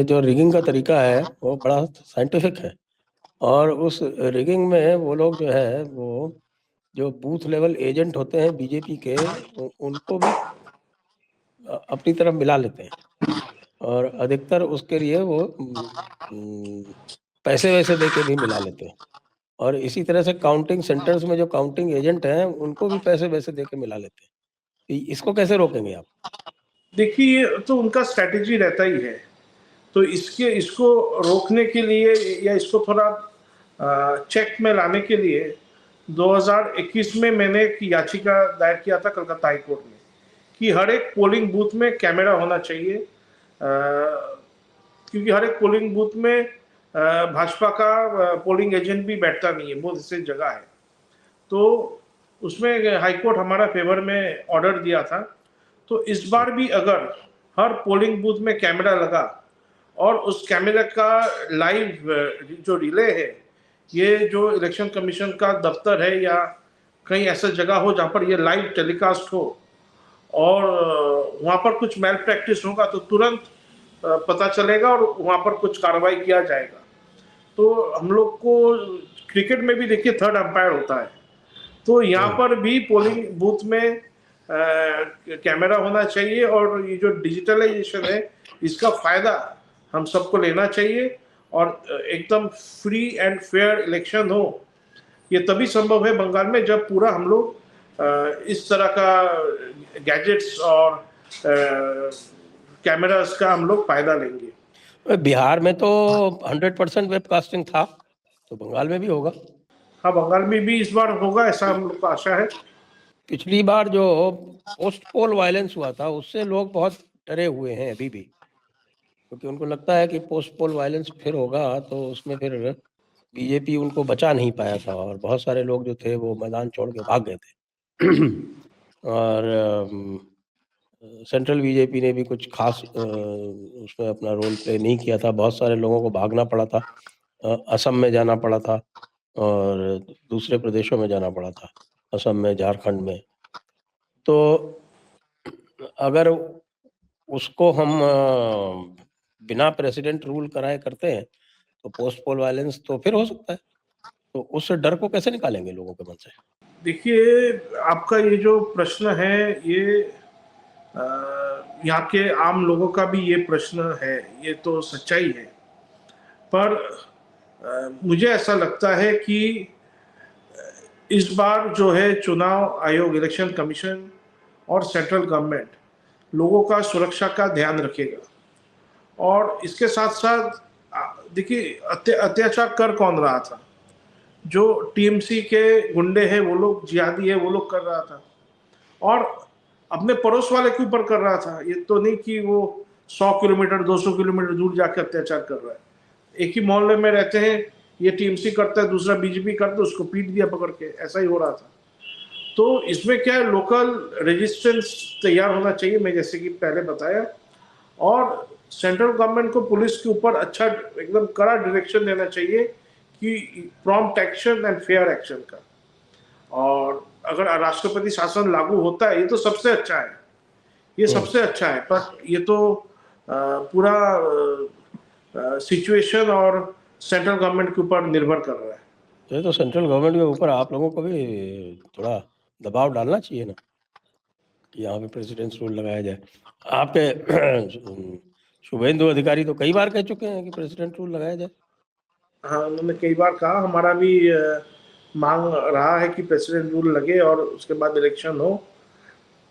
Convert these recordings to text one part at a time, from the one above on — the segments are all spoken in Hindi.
जो रिगिंग का तरीका है वो बड़ा साइंटिफिक है। और उस रिगिंग में वो लोग जो है वो जो बूथ लेवल एजेंट होते हैं बीजेपी के उनको भी अपनी तरफ मिला लेते हैं। और अधिकतर उसके लिए वो पैसे वैसे दे के भी मिला लेते हैं। और इसी तरह से काउंटिंग सेंटर्स में जो काउंटिंग एजेंट हैं उनको भी पैसे वैसे दे के मिला लेते हैं। इसको कैसे रोकेंगे आप? देखिए, तो उनका स्ट्रैटेजी रहता ही है। तो इसको रोकने के लिए या इसको थोड़ा चेक में लाने के लिए 2021 में मैंने एक याचिका दायर किया था कलकत्ता हाई कोर्ट में कि हर एक पोलिंग बूथ में कैमरा होना चाहिए, क्योंकि हर एक पोलिंग बूथ में भाजपा का पोलिंग एजेंट भी बैठता नहीं है, बहुत से जगह है। तो उसमें हाईकोर्ट हमारा फेवर में ऑर्डर दिया था। तो इस बार भी अगर हर पोलिंग बूथ में कैमरा लगा और उस कैमरा का लाइव जो रिले है, ये जो इलेक्शन कमीशन का दफ्तर है या कहीं ऐसा जगह हो जहाँ पर ये लाइव टेलीकास्ट हो और वहाँ पर कुछ मैल प्रैक्टिस होगा तो तुरंत पता चलेगा और वहाँ पर कुछ कार्रवाई किया जाएगा। तो हम लोग को क्रिकेट में भी देखिए थर्ड अंपायर होता है, तो यहाँ पर भी पोलिंग बूथ में कैमरा होना चाहिए। और ये जो डिजिटलाइजेशन है इसका फायदा हम सबको लेना चाहिए और एकदम फ्री एंड फेयर इलेक्शन हो। ये तभी संभव है बंगाल में जब पूरा हम लोग इस तरह का गैजेट्स और कैमरास का हम लोग फायदा लेंगे। बिहार में तो 100% वेबकास्टिंग था, तो बंगाल में भी होगा। हाँ, बंगाल में भी इस बार होगा, ऐसा हम लोग को आशा है। पिछली बार जो पोस्ट पोल वायलेंस हुआ था उससे लोग बहुत डरे हुए हैं अभी भी, क्योंकि उनको लगता है कि पोस्ट पोल वायलेंस फिर होगा तो उसमें फिर बीजेपी उनको बचा नहीं पाया था और बहुत सारे लोग जो थे वो मैदान छोड़ के भाग गए थे। और सेंट्रल बीजेपी ने भी कुछ खास उसमें अपना रोल प्ले नहीं किया था। बहुत सारे लोगों को भागना पड़ा था, असम में जाना पड़ा था और दूसरे प्रदेशों में जाना पड़ा था, असम में, झारखंड में। तो अगर उसको हम बिना प्रेसिडेंट रूल कराए करते हैं तो पोस्ट पोल वायलेंस तो फिर हो सकता है। तो उस डर को कैसे निकालेंगे लोगों के मन से? देखिए, आपका ये जो प्रश्न है ये यहाँ के आम लोगों का भी ये प्रश्न है, ये तो सच्चाई है। पर मुझे ऐसा लगता है कि इस बार जो है चुनाव आयोग, इलेक्शन कमीशन और सेंट्रल गवर्नमेंट लोगों का सुरक्षा का ध्यान रखेगा। और इसके साथ साथ देखिए, अत्याचार कर कौन रहा था? जो टीएमसी के गुंडे हैं वो लोग, जिहादी है वो लोग कर रहा था और अपने पड़ोस वाले के ऊपर कर रहा था। ये तो नहीं कि वो 100 किलोमीटर 200 किलोमीटर दूर जाकर अत्याचार कर रहा है। एक ही मोहल्ले में रहते हैं, ये टीएमसी करता है, दूसरा बीजेपी करता है, उसको पीट दिया पकड़ के, ऐसा ही हो रहा था। तो इसमें क्या है, लोकल रेजिस्टेंस तैयार होना चाहिए, मैं जैसे कि पहले बताया। और सेंट्रल गवर्नमेंट को पुलिस के ऊपर अच्छा एकदम कड़ा डायरेक्शन देना चाहिए कि prompt action and fair action का। और अगर राष्ट्रपति शासन लागू होता है ये तो सबसे अच्छा है, ये सबसे अच्छा है। पर ये तो पूरा सिचुएशन और सेंट्रल गवर्नमेंट के ऊपर निर्भर कर रहा है। ये तो सेंट्रल गवर्नमेंट के ऊपर आप लोगों को भी थोड़ा दबाव डालना चाहिए ना कि यहाँ पे प्रेसिडेंट रूल लगाया जाए। आपके शुभेंदु अधिकारी तो कई बार कह चुके हैं कि प्रेसिडेंट रूल लगाया जाए। हाँ, उन्होंने कई बार कहा, हमारा भी मांग रहा है कि प्रेसिडेंट रूल लगे और उसके बाद इलेक्शन हो।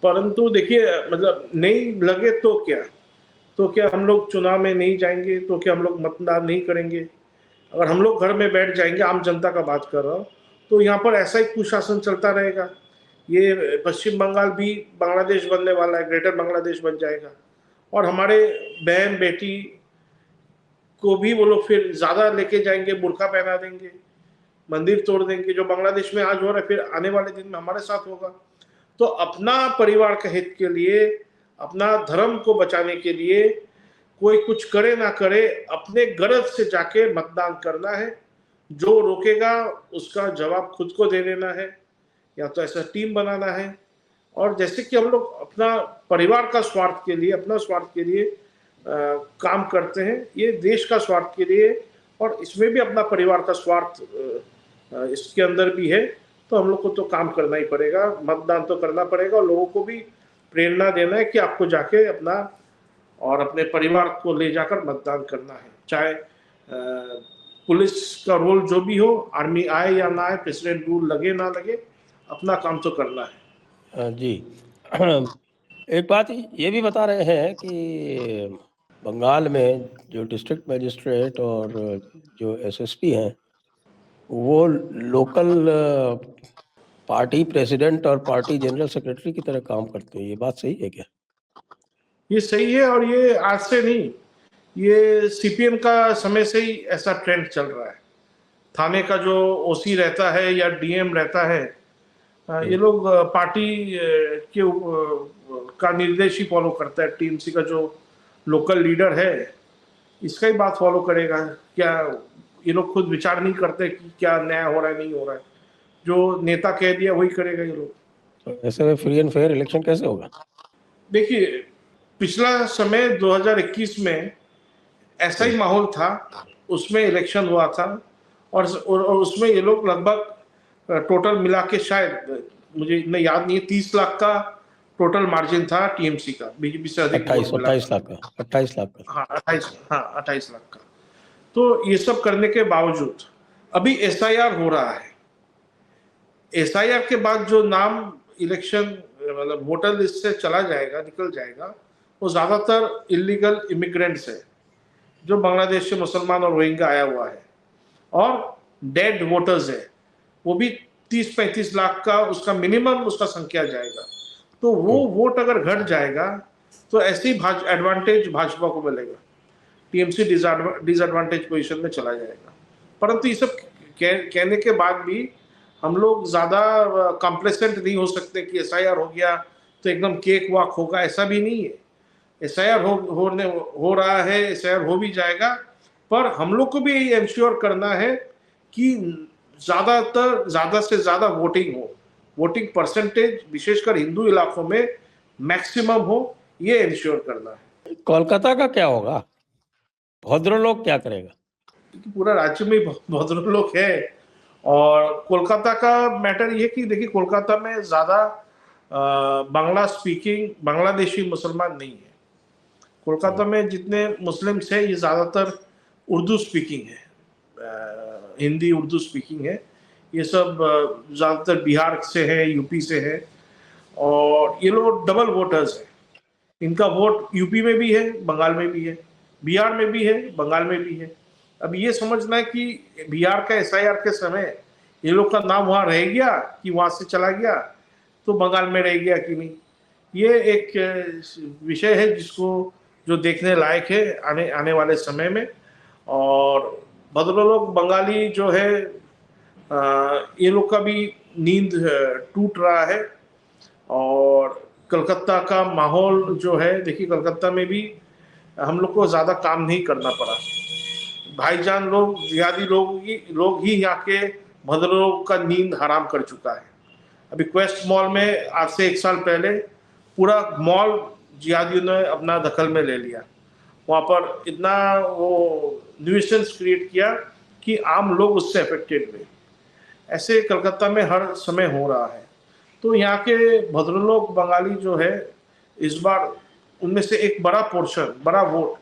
परंतु देखिए, मतलब नहीं लगे तो क्या, तो क्या हम लोग चुनाव में नहीं जाएंगे? तो क्या हम लोग मतदान नहीं करेंगे? अगर हम लोग घर में बैठ जाएंगे, आम जनता का बात कर रहा हूँ, तो यहाँ पर ऐसा ही कुशासन चलता रहेगा। ये पश्चिम बंगाल भी बांग्लादेश बनने वाला है, ग्रेटर बांग्लादेश बन जाएगा। और हमारे बहन बेटी को भी वो लोग फिर ज़्यादा लेके जाएंगे, बुर्का पहना देंगे, मंदिर तोड़ देंगे। जो बांग्लादेश में आज हो रहा है फिर आने वाले दिन में हमारे साथ होगा। तो अपना परिवार के हित के लिए, अपना धर्म को बचाने के लिए कोई कुछ करे ना करे, अपने गरज से जाके मतदान करना है। जो रोकेगा उसका जवाब खुद को दे देना है, या तो ऐसा टीम बनाना है। और जैसे कि हम लोग अपना परिवार का स्वार्थ के लिए, अपना स्वार्थ के लिए काम करते हैं, ये देश का स्वार्थ के लिए, और इसमें भी अपना परिवार का स्वार्थ इसके अंदर भी है। तो हम लोग को तो काम करना ही पड़ेगा, मतदान तो करना पड़ेगा, और लोगों को भी प्रेरणा देना है कि आपको जाके अपना और अपने परिवार को ले जाकर मतदान करना है। चाहे पुलिस का रोल जो भी हो, आर्मी आए या ना आए, प्रेसिडेंट रूल लगे ना लगे, अपना काम तो करना है। जी। एक बात ये भी बता रहे हैं कि बंगाल में जो डिस्ट्रिक्ट मजिस्ट्रेट और जो एसएसपी हैं वो लोकल पार्टी प्रेसिडेंट और पार्टी जनरल सेक्रेटरी की तरह काम करते हैं। ये बात सही है क्या? ये सही है, और ये आज से नहीं, ये सीपीएम का समय से ही ऐसा ट्रेंड चल रहा है। थाने का जो ओसी रहता है या डीएम रहता है, ये लोग पार्टी का निर्देश ही फॉलो करता है। टीएमसी का जो लोकल लीडर है इसका ही बात फॉलो करेगा। क्या ये लोग खुद विचार नहीं करते कि क्या न्याय हो रहा है, नहीं हो रहा है? जो नेता कह दिया वही करेगा ये लोग। तो ऐसे में फ्री एंड फेयर इलेक्शन कैसे होगा? देखिए, पिछला समय 2021 में ऐसा ही माहौल था, उसमें इलेक्शन हुआ था, और उसमें ये लोग लगभग टोटल मिला के, शायद मुझे इतना याद नहीं है, 30 लाख का टोटल मार्जिन था टीएमसी का, बीजेपी से अधिक वोट मिला। 28 लाख का 28 लाख का। हाँ 28 लाख का। तो ये सब करने के बावजूद अभी एसआईआर हो रहा है। एसआईआर के बाद जो नाम इलेक्शन मतलब वोटर लिस्ट से चला जाएगा, निकल जाएगा, वो ज्यादातर इलीगल इमिग्रेंट्स है, जो बांग्लादेश से मुसलमान और रोहिंग्या आया हुआ है, और डेड वोटर्स है, वो भी 30-35 लाख का उसका मिनिमम उसका संख्या जाएगा। तो वो वोट अगर घट जाएगा तो ऐसी एडवांटेज भाजपा को मिलेगा, टीएमसी डिसएडवांटेज पोजीशन में चला जाएगा। परंतु ये सब कहने के बाद भी हम लोग ज्यादा कॉम्प्लेसेंट नहीं हो सकते कि एसआईआर हो गया तो एकदम केक वॉक होगा, ऐसा भी नहीं है। एसआईआर हो रहा है, एसआईआर हो भी जाएगा, पर हम लोग को भी यही इंश्योर करना है कि ज्यादा से ज्यादा वोटिंग हो, वोटिंग परसेंटेज विशेषकर हिंदू इलाकों में मैक्सिमम हो, ये इंश्योर करना है। कोलकाता का क्या होगा? भद्रलोक क्या करेगा? क्योंकि पूरा राज्य में भद्रलोक है, और कोलकाता का मैटर ये कि देखिए, कोलकाता में ज्यादा बांग्ला स्पीकिंग बांग्लादेशी मुसलमान नहीं है। कोलकाता में जितने मुस्लिम्स हैं ये ज्यादातर उर्दू स्पीकिंग है, हिंदी उर्दू स्पीकिंग है। ये सब ज्यादातर बिहार से है, यूपी से है, और ये लोग डबल वोटर्स हैं। इनका वोट यूपी में भी है, बंगाल में भी है, बिहार में भी है, बंगाल में भी है। अब ये समझना है कि बिहार का एसआईआर के समय ये लोग का नाम वहां रह गया कि वहां से चला गया, तो बंगाल में रह गया कि नहीं, ये एक विषय है जिसको जो देखने लायक है आने वाले समय में। और भद्रलोक बंगाली जो है, ये लोग का भी नींद टूट रहा है। और कलकत्ता का माहौल जो है, देखिए कलकत्ता में भी हम लोग को ज़्यादा काम नहीं करना पड़ा। भाईजान लोग, जिहादी लोग ही यहाँ के भद्रलोक का नींद हराम कर चुका है। अभी क्वेस्ट मॉल में आज से 1 साल पहले पूरा मॉल जिहादियों ने अपना दखल में ले लिया। वहाँ पर इतना वो न्यूसेंस क्रिएट किया कि आम लोग उससे अफेक्टेड हुए। ऐसे कलकत्ता में हर समय हो रहा है। तो यहाँ के भद्रलोक बंगाली जो है, इस बार उनमें से एक बड़ा पोर्शन, बड़ा वोट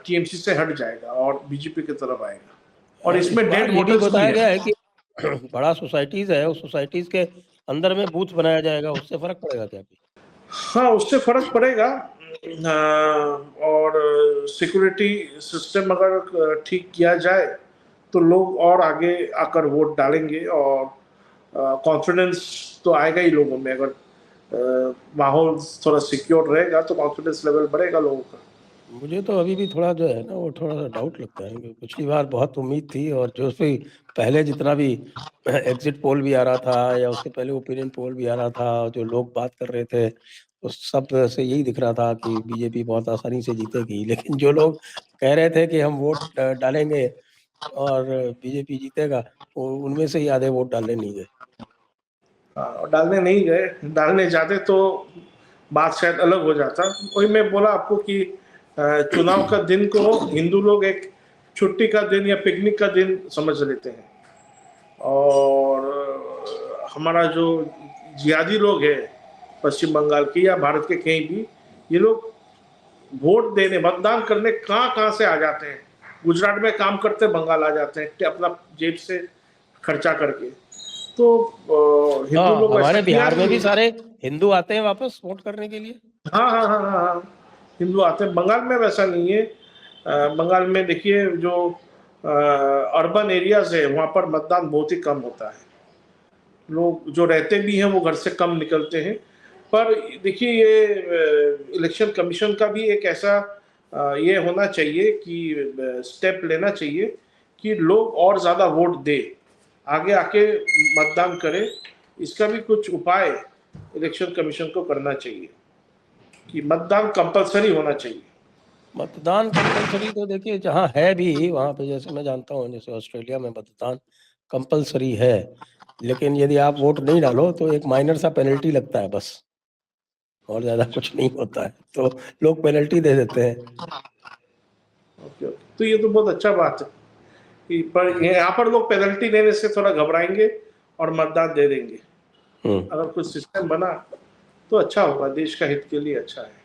टीएमसी से हट जाएगा और बीजेपी की तरफ आएगा। और इसमें डेड ये भी वोटर्स बताया भी गया है। है कि बड़ा सोसाइटीज है, उस सोसाइटीज के अंदर में बूथ बनाया जाएगा, उससे फर्क पड़ेगा क्या? हाँ, उससे फर्क पड़ेगा। और सिक्योरिटी सिस्टम अगर ठीक किया जाए तो लोग और आगे आकर वोट डालेंगे, और कॉन्फिडेंस तो आएगा ही लोगों में। अगर माहौल थोड़ा सिक्योर रहेगा तो कॉन्फिडेंस लेवल बढ़ेगा लोगों का। मुझे तो अभी भी थोड़ा जो है ना, वो थोड़ा सा डाउट लगता है कि पिछली बार बहुत उम्मीद थी, और जो भी पहले जितना भी एग्जिट पोल भी आ रहा था या उसके पहले ओपिनियन पोल भी आ रहा था, जो लोग बात कर रहे थे, उस सब से यही दिख रहा था कि बीजेपी बहुत आसानी से जीतेगी। लेकिन जो लोग कह रहे थे कि हम वोट डालेंगे और बीजेपी जीतेगा, उनमें से ही आधे वोट डालने नहीं गए। और डालने नहीं गए, डालने जाते तो बात शायद अलग हो जाता। वही मैं बोला आपको कि चुनाव का दिन को हिंदू लोग एक छुट्टी का दिन या पिकनिक का दिन समझ लेते हैं। और हमारा जो जिहादी लोग हैं पश्चिम बंगाल के या भारत के कहीं भी, ये लोग वोट देने मतदान करने कहाँ से आ जाते हैं। गुजरात में काम करते बंगाल आ जाते हैं अपना जेब से खर्चा करके। तो हिंदू लोग ऐसा हमारे किया बिहार में भी नहीं। सारे हिंदू आते हैं वापस वोट करने के लिए। हाँ, हिंदू आते हैं। बंगाल में वैसा नहीं है। बंगाल में देखिए जो अर्बन एरियाज है वहाँ पर मतदान बहुत ही कम होता है। लोग जो रहते भी हैं वो घर से कम निकलते हैं। पर देखिए ये इलेक्शन कमीशन का भी एक ऐसा ये होना चाहिए कि स्टेप लेना चाहिए कि लोग और ज़्यादा वोट दे, आगे आके मतदान करें। इसका भी कुछ उपाय इलेक्शन कमीशन को करना चाहिए कि मतदान कंपलसरी होना चाहिए। मतदान कंपलसरी तो देखिए जहाँ है भी वहाँ पे, जैसे मैं जानता हूँ जैसे ऑस्ट्रेलिया में मतदान कंपलसरी है, लेकिन यदि आप वोट नहीं डालो तो एक माइनर सा पेनल्टी लगता है बस, और ज्यादा कुछ नहीं होता है, तो लोग पेनल्टी दे देते हैं। ओके, तो ये तो बहुत अच्छा बात है कि पर यहाँ पर लोग पेनल्टी देने से थोड़ा घबराएंगे और मतदान दे देंगे। अगर कुछ सिस्टम बना तो अच्छा होगा, देश का हित के लिए अच्छा है।